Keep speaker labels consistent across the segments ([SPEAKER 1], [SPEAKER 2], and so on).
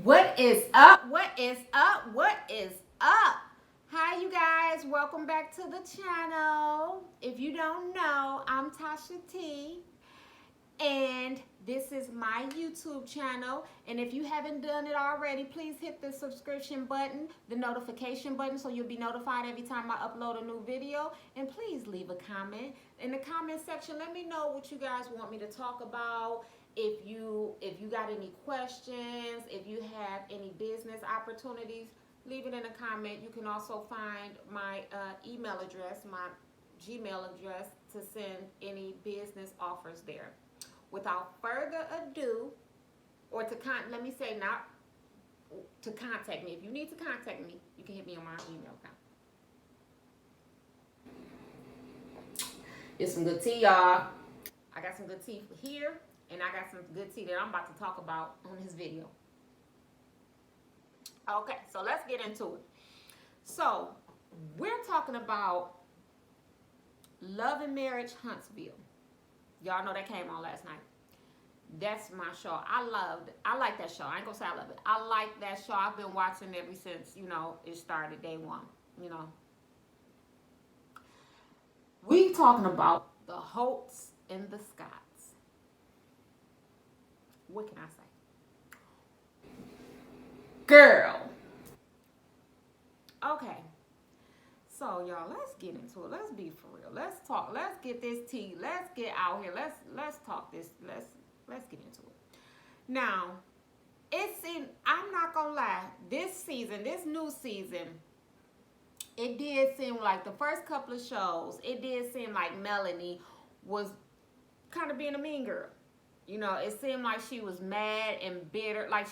[SPEAKER 1] What is up? What is up? What is up? Hi, you guys. Welcome back to the channel. If you don't know, I'm Tasha T. And this is my YouTube channel. And if you haven't done it already, please hit the subscription button, the notification button, so you'll be notified every time I upload a new video. And please leave a comment. In the comment section, let me know what you guys want me to talk about. If you got any questions, if you have any business opportunities, leave it in a comment. You can also find my email address, my Gmail address, to send any business offers there. Without further ado, or to let me say, not to contact me. If you need to contact me, you can hit me on my email account. It's some good tea, y'all. I got some good tea here, and I got some good tea that I'm about to talk about on this video. Okay, so let's get into it. So, we're talking about Love and Marriage Huntsville. Y'all know that came on last night. That's my show. I like that show. I ain't gonna say I love it. I like that show. I've been watching ever since, it started day one, We talking about the Holts and the Scotts. What can I say? Girl. Okay. So y'all, let's get into it. Let's be for real. Let's talk. Let's get this tea. Let's get out here. Let's talk this. Let's get into it. Now, I'm not gonna lie. This new season, it did seem like the first couple of shows, it did seem like Melanie was kind of being a mean girl. It seemed like she was mad and bitter. Like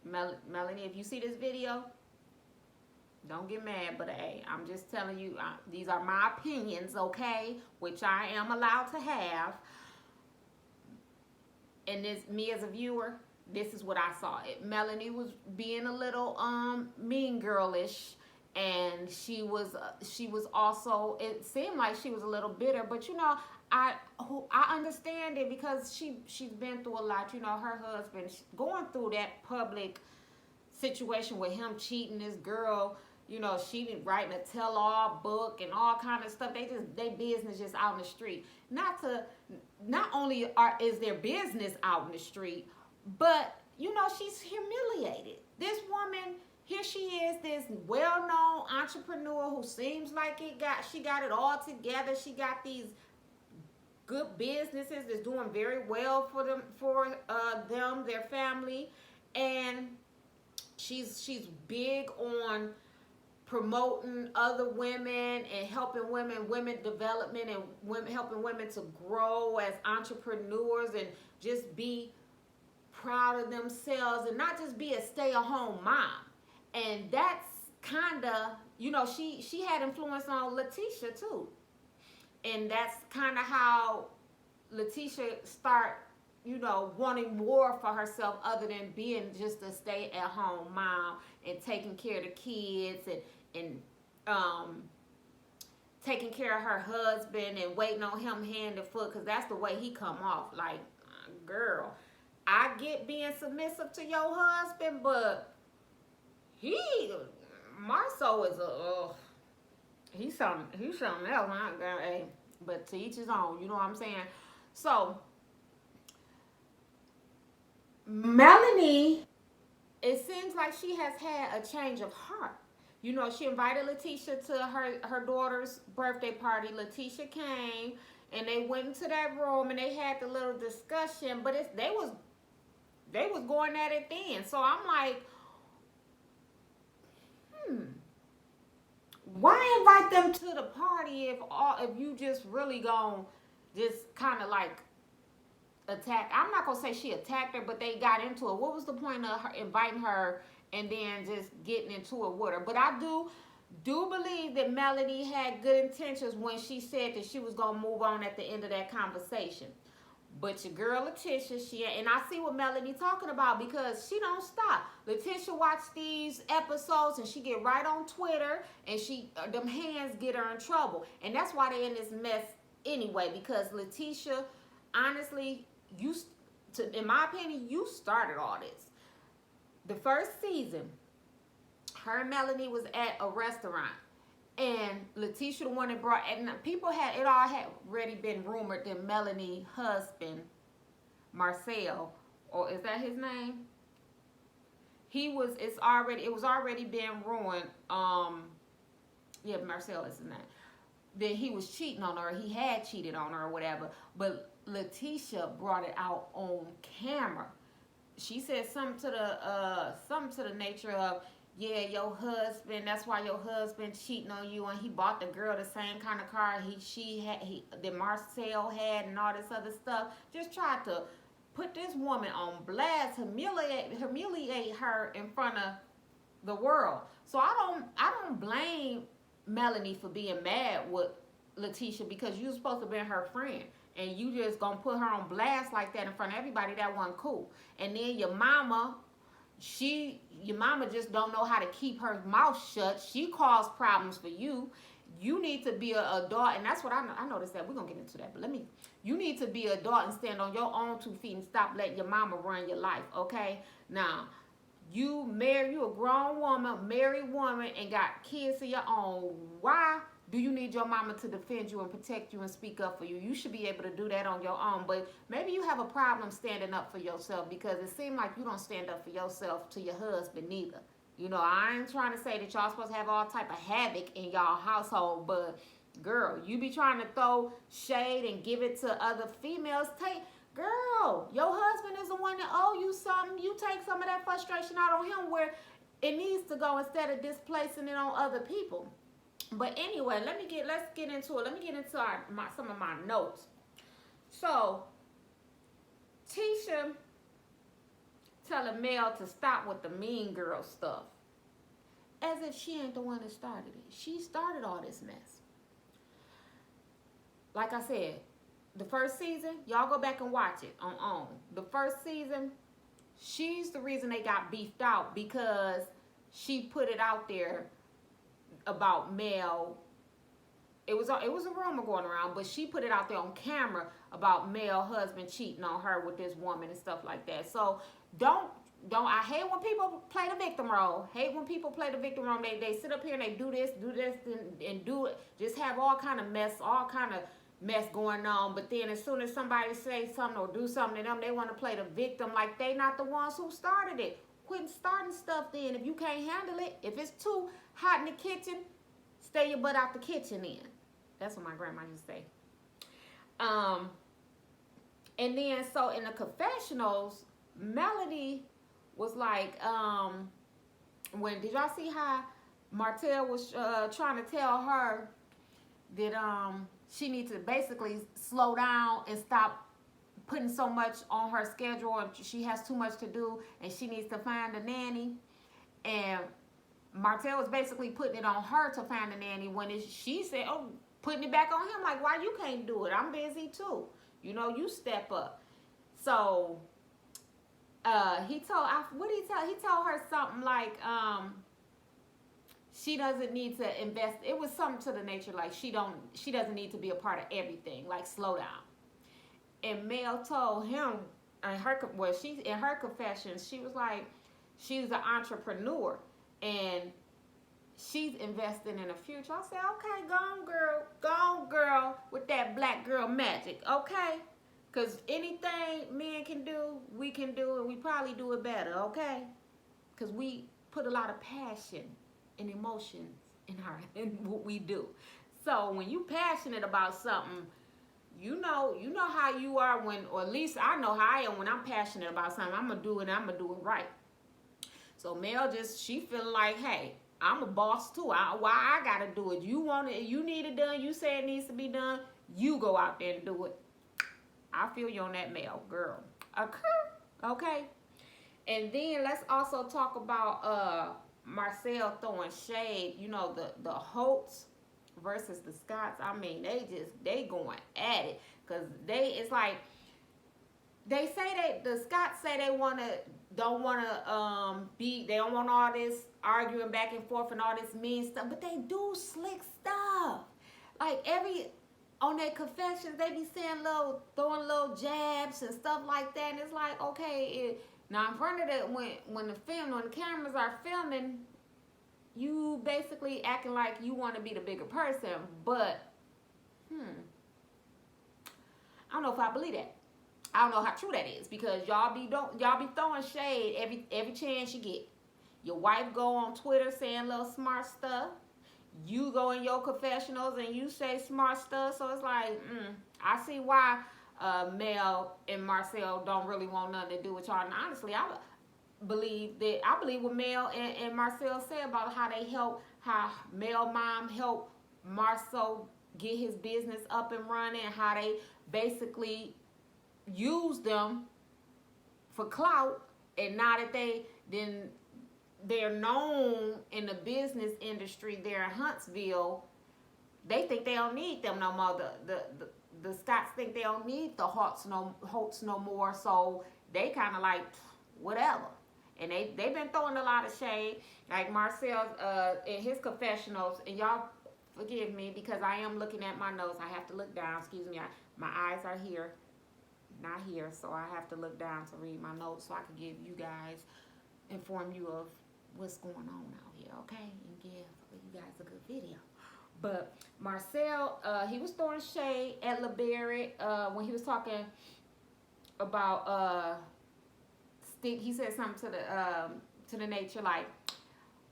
[SPEAKER 1] Melanie, if you see this video, don't get mad, but hey, I'm just telling you, these are my opinions, okay? Which I am allowed to have. And this, me as a viewer, this is what I saw. Melanie was being a little mean girlish, and she was also. It seemed like she was a little bitter, but I understand it because she's been through a lot. Her husband going through that public situation with him cheating this girl. She been writing a tell-all book and all kind of stuff. They business just out in the street. Not only is their business out in the street, but she's humiliated. This woman, here she is, this well-known entrepreneur who seems like she got it all together. She got these good businesses that's doing very well for them, their family, and she's big on promoting other women and helping women development, and helping women to grow as entrepreneurs and just be proud of themselves and not just be a stay-at-home mom. And that's kind of, she had influence on Letitia too. And that's kind of how Letitia start, wanting more for herself other than being just a stay-at-home mom and taking care of the kids and taking care of her husband and waiting on him hand and foot, because that's the way he come off. Like, girl, I get being submissive to your husband, but Marceau is he's something else. Hey, but to each his own, you know what I'm saying? So Melanie, it seems like she has had a change of heart. She invited Letitia to her daughter's birthday party. Letitia came, and they went into that room, and they had the little discussion, but they was going at it then. So I'm like, why invite them to the party if you just really gonna just kind of like attack? I'm not gonna say she attacked her, but they got into it. What was the point of her inviting her and then just getting into it with her? But I do believe that Melanie had good intentions when she said that she was gonna move on at the end of that conversation. But your girl Letitia, and I see what Melanie talking about, because she don't stop. Letitia watch these episodes and she get right on Twitter, and them hands get her in trouble, and that's why they in this mess anyway. Because Letitia, honestly, in my opinion, you started all this. The first season, her and Melanie was at a restaurant, and Letitia, the one that brought, and people had, it all had already been rumored that Melanie husband, Marcel, or is that his name? It was already being ruined. Yeah, Marcel is his name. That he was cheating on her, he had cheated on her or whatever. But Letitia brought it out on camera. She said something to the nature of, yeah, your husband, that's why your husband cheating on you, and he bought the girl the same kind of car that Marcel had, and all this other stuff. Just tried to put this woman on blast, humiliate her in front of the world. So I don't blame Melanie for being mad with Letitia, because you were supposed to be her friend, and you just gonna put her on blast like that in front of everybody. That wasn't cool. And then your mama just don't know how to keep her mouth shut. She caused problems for you. You need to be an adult, and that's what I noticed that. We're gonna get into that, but you need to be an adult and stand on your own 2 feet and stop letting your mama run your life, okay? Now, you a grown woman, married woman, and got kids of your own. Why do you need your mama to defend you and protect you and speak up for you? You should be able to do that on your own. But maybe you have a problem standing up for yourself, because it seems like you don't stand up for yourself to your husband neither. You know, I ain't trying to say that y'all supposed to have all type of havoc in y'all household, but girl, you be trying to throw shade and give it to other females. Girl, your husband is the one that owe you something. You take some of that frustration out on him where it needs to go, instead of displacing it on other people. But anyway, let's get into it. Let me get into some of my notes. So, Tisha telling Mel to stop with the mean girl stuff, as if she ain't the one that started it. She started all this mess. Like I said, the first season, y'all go back and watch it on. The first season, she's the reason they got beefed out, because she put it out there about Mel. It was a rumor going around, but she put it out there on camera about Mel husband cheating on her with this woman and stuff like that. So don't I hate when people play the victim role. Hate when people play the victim role. They sit up here and they do this and do it. Just have all kind of mess going on. But then as soon as somebody says something or do something to them, they want to play the victim like they not the ones who started it. Quit starting stuff then. If you can't handle it, if it's too hot in the kitchen, stay your butt out the kitchen then. That's what my grandma used to say. And then so in the confessionals, Melody was like, did y'all see how Martell was trying to tell her that she needs to basically slow down and stop putting so much on her schedule, and she has too much to do, and she needs to find a nanny. And Martell was basically putting it on her to find a nanny, when she said, oh, putting it back on him, like, why you can't do it? I'm busy too. You know, you step up. So he told her something like, she doesn't need to invest. It was something to the nature like she doesn't need to be a part of everything. Like, slow down. And Mel told him in her confessions, she was like, she's an entrepreneur and she's investing in the future. I said, okay, go on girl with that black girl magic, okay? Because anything men can do, we can do, and we probably do it better, okay? Because we put a lot of passion and emotions in what we do. So when you passionate about something, you know how you are when, or at least I know how I am when I'm passionate about something. I'm gonna do it right. So Mel she feeling like, hey, I'm a boss too. Why I gotta do it? You want it, you need it done, you say it needs to be done, you go out there and do it. I feel you on that, Mel, girl. Okay. And then let's also talk about Marcel throwing shade. You know, the Holts versus the Scotts. I mean, they going at it, because it's like they say the Scotts say they don't want all this arguing back and forth and all this mean stuff, but they do slick stuff. Like on their confessions, they be saying throwing little jabs and stuff like that, and it's like, okay, Now in front of the when the cameras are filming, you basically acting like you want to be the bigger person, but I don't know if I believe that. I don't know how true that is, because y'all be throwing shade every chance you get. Your wife go on Twitter saying little smart stuff. You go in your confessionals and you say smart stuff. So it's like, I see why Mel and Marcel don't really want nothing to do with y'all. And honestly, I believe what Mel and Marcel said about how Mel mom helped Marcel get his business up and running, and how they basically used them for clout. And now that they're known in the business industry there in Huntsville, they think they don't need them no more. The Scotts think they don't need the Holts no more. So they kind of like, whatever. And they've been throwing a lot of shade. Like Marcel in his confessionals, and y'all forgive me because I am looking at my notes. I have to look down. Excuse me. My eyes are here, not here. So I have to look down to read my notes so I can inform you of what's going on out here, okay? And give you guys a good video. But Marcel, he was throwing shade at LeBarrett when he was talking about he said something to the nature like,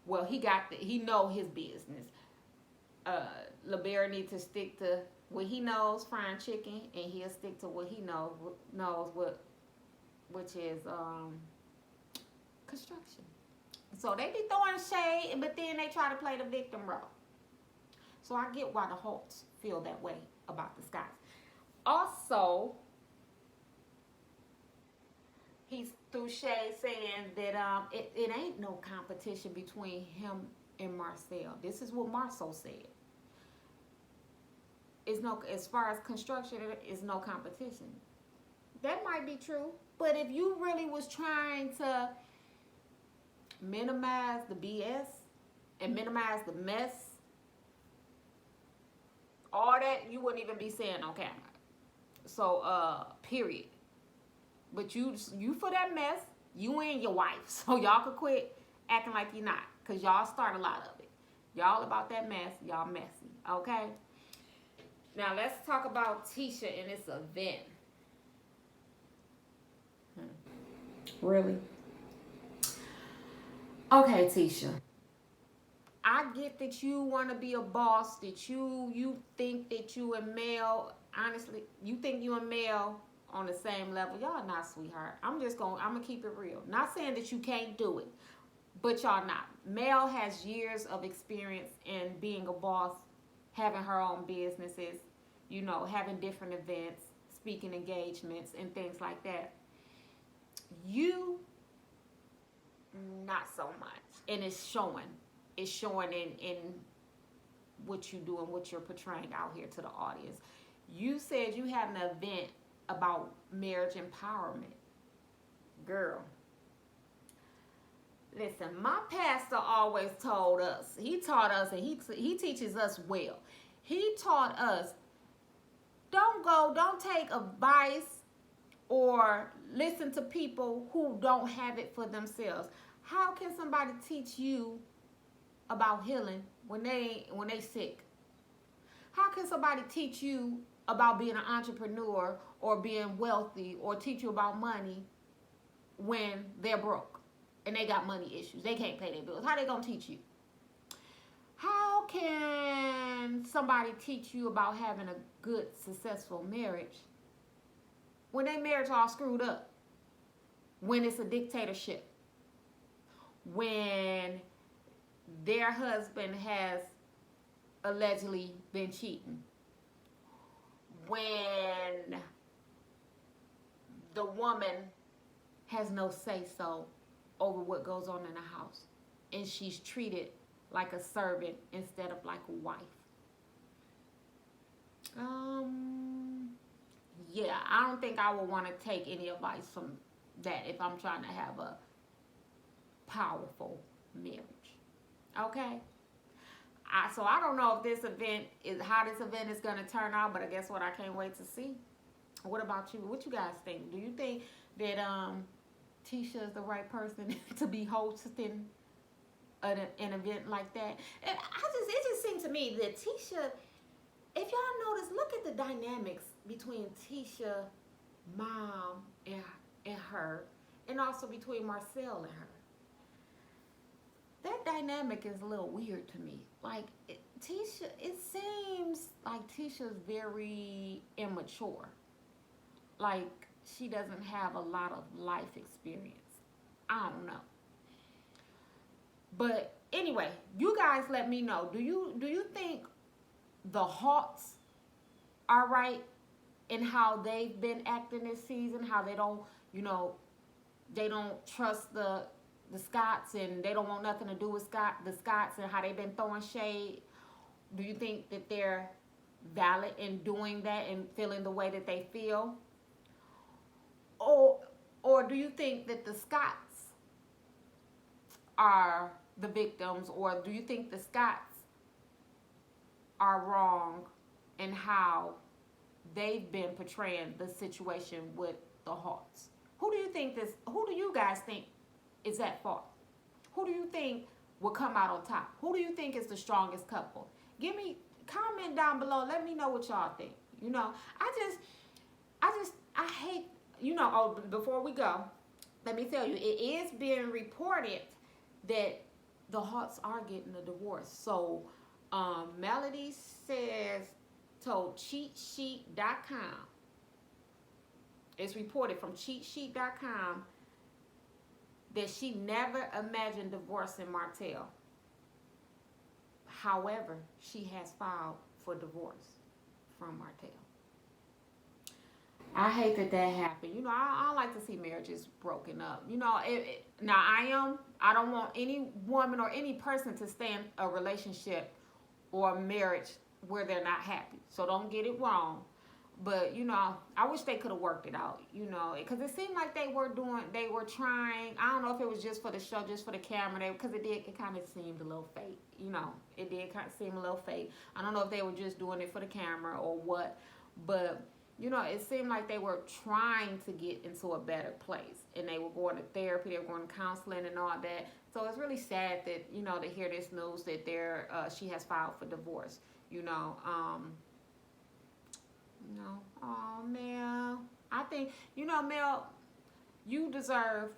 [SPEAKER 1] well, he know his business. LeBarrett needs to stick to what he knows, frying chicken, and he'll stick to what he knows which is construction. So they be throwing shade, but then they try to play the victim role. So I get why the Holts feel that way about the Scotts. Also, he's threw shade saying that it ain't no competition between him and Marcel. This is what Marcel said. As far as construction, there is no competition. That might be true, but if you really was trying to minimize the BS and minimize the mess, all that, you wouldn't even be saying on camera. So, period. But you for that mess, you and your wife. So y'all could quit acting like you're not, because y'all start a lot of it. Y'all about that mess, y'all messy, okay? Now let's talk about Tisha and this event. Really? Okay, Tisha. I get that you want to be a boss, that you think that you and Mel, honestly, you think you and Mel on the same level. Y'all not, sweetheart. I'm gonna keep it real. Not saying that you can't do it, but y'all not. Mel has years of experience in being a boss, having her own businesses, having different events, speaking engagements, and things like that. You, not so much. And it's showing. It's showing in what you do and what you're portraying out here to the audience. You said you had an event about marriage empowerment. Girl, listen, my pastor always told us, he taught us, and he teaches us well. He taught us, don't take advice or listen to people who don't have it for themselves. How can somebody teach you about healing when they sick? How can somebody teach you about being an entrepreneur or being wealthy, or teach you about money when they're broke and they got money issues? They can't pay their bills. How they gonna teach you? How can somebody teach you about having a good, successful marriage when their marriage all screwed up? When it's a dictatorship? When their husband has allegedly been cheating? When the woman has no say-so over what goes on in the house, and she's treated like a servant instead of like a wife. Yeah, I don't think I would want to take any advice from that if I'm trying to have a powerful marriage. Okay? So I don't know if how this event is going to turn out, but I guess what, I can't wait to see. What about you? What you guys think? Do you think that Tisha is the right person to be hosting an event like that. And it just seemed to me that Tisha, if y'all notice, look at the dynamics between Tisha, mom, and her, and also between Marcel and her. That dynamic is a little weird to me. Like Tisha, it seems like Tisha's very immature. Like she doesn't have a lot of life experience. I don't know. But anyway, you guys let me know. Do you think the Hawks are right in how they've been acting this season? How they don't, you know, they don't trust the Scots and they don't want nothing to do with the Scots and how they've been throwing shade. Do you think that they're valid in doing that and feeling the way that they feel? Or or do you think that the Scots are the victims, or do you think the Scots are wrong in how they've been portraying the situation with the Holts? Who do you guys think is at fault? Who do you think will come out on top? Who do you think is the strongest couple? Give me comment down below. Let me know what y'all think. You know, I hate, oh, before we go, let me tell you, it is being reported that the Holts are getting a divorce. So, Melody told cheatsheet.com. It's reported from cheatsheet.com that she never imagined divorcing Martell. However, she has filed for divorce from Martell. I hate that happened. I don't like to see marriages broken up. Now I don't want any woman or any person to stay in a relationship or a marriage where they're not happy. So don't get it wrong. But, I wish they could have worked it out, because it seemed like they were trying. I don't know if it was just for the show, just for the camera, because it kind of seemed a little fake, it did kind of seem a little fake. I don't know if they were just doing it for the camera or what, but, it seemed like they were trying to get into a better place, and they were going to therapy, they were going to counseling and all that. So it's really sad that, to hear this news that she has filed for divorce, No. Oh, Mel. I think, Mel, you deserve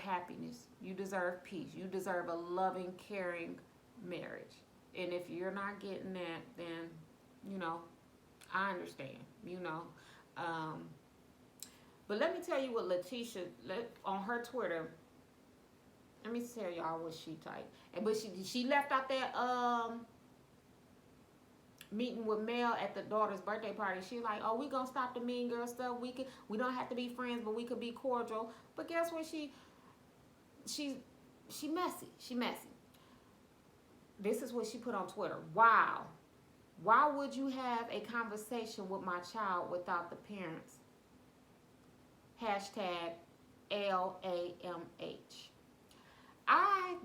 [SPEAKER 1] happiness. You deserve peace. You deserve a loving, caring marriage. And if you're not getting that, then, I understand, But let me tell you what Letitia, on her Twitter, let me tell y'all what she typed. But she left out that, meeting with Mel at the daughter's birthday party. She's like, oh, we gonna stop the mean girl stuff. We don't have to be friends, but we could be cordial. But guess what? She messy. She messy. This is what she put on Twitter. Wow. Why would you have a conversation with my child without the parents? Hashtag LAMH. I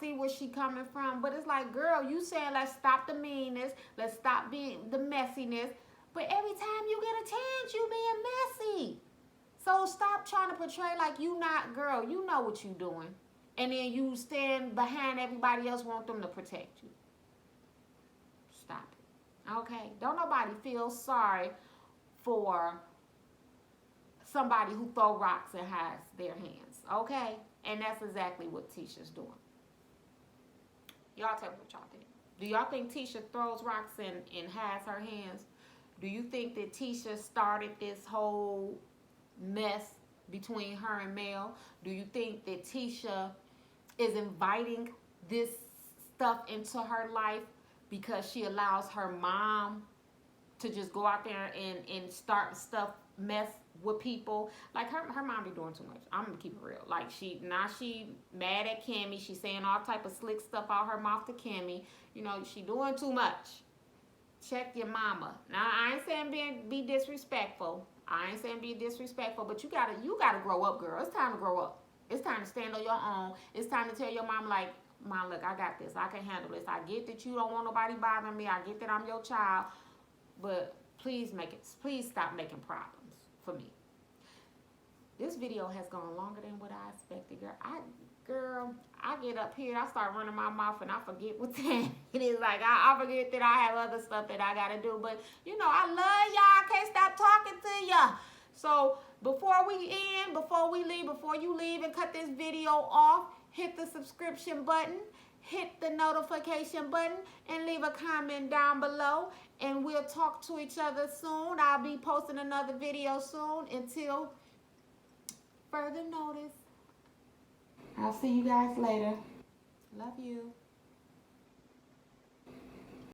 [SPEAKER 1] see where she coming from, but it's like, girl, you saying let's stop the meanness, let's stop being the messiness, but every time you get a chance, you being messy. So stop trying to portray like you not, girl, you know what you doing. And then you stand behind everybody else, want them to protect you. Stop it. Okay? Don't nobody feel sorry for somebody who throw rocks and hides their hands. Okay? And that's exactly what Tisha's doing. Y'all tell me what y'all think. Do y'all think Tisha throws rocks and hides her hands? Do you think that Tisha started this whole mess between her and Mel? Do you think that Tisha is inviting this stuff into her life because she allows her mom to just go out there and start mess with people? Like her mom be doing too much. I'm gonna keep it real. Like she mad at Kimmy. She's saying all type of slick stuff out her mouth to Kimmy. She doing too much. Check your mama. Now I ain't saying be disrespectful. But you gotta grow up, girl. It's time to grow up. It's time to stand on your own. It's time to tell your mom, like, Mom, look, I got this. I can handle this. I get that you don't want nobody bothering me. I get that I'm your child. But please stop making problems for me. This video has gone longer than what I expected, girl. I get up here, I start running my mouth, and I forget what time it is. Like, I forget that I have other stuff that I gotta do. But you know, I love y'all. I can't stop talking to y'all. So before we end, before we leave, before you leave and cut this video off, hit the subscription button, hit the notification button, and leave a comment down below. And we'll talk to each other soon. I'll be posting another video soon. Until further notice, I'll see you guys later. Love you.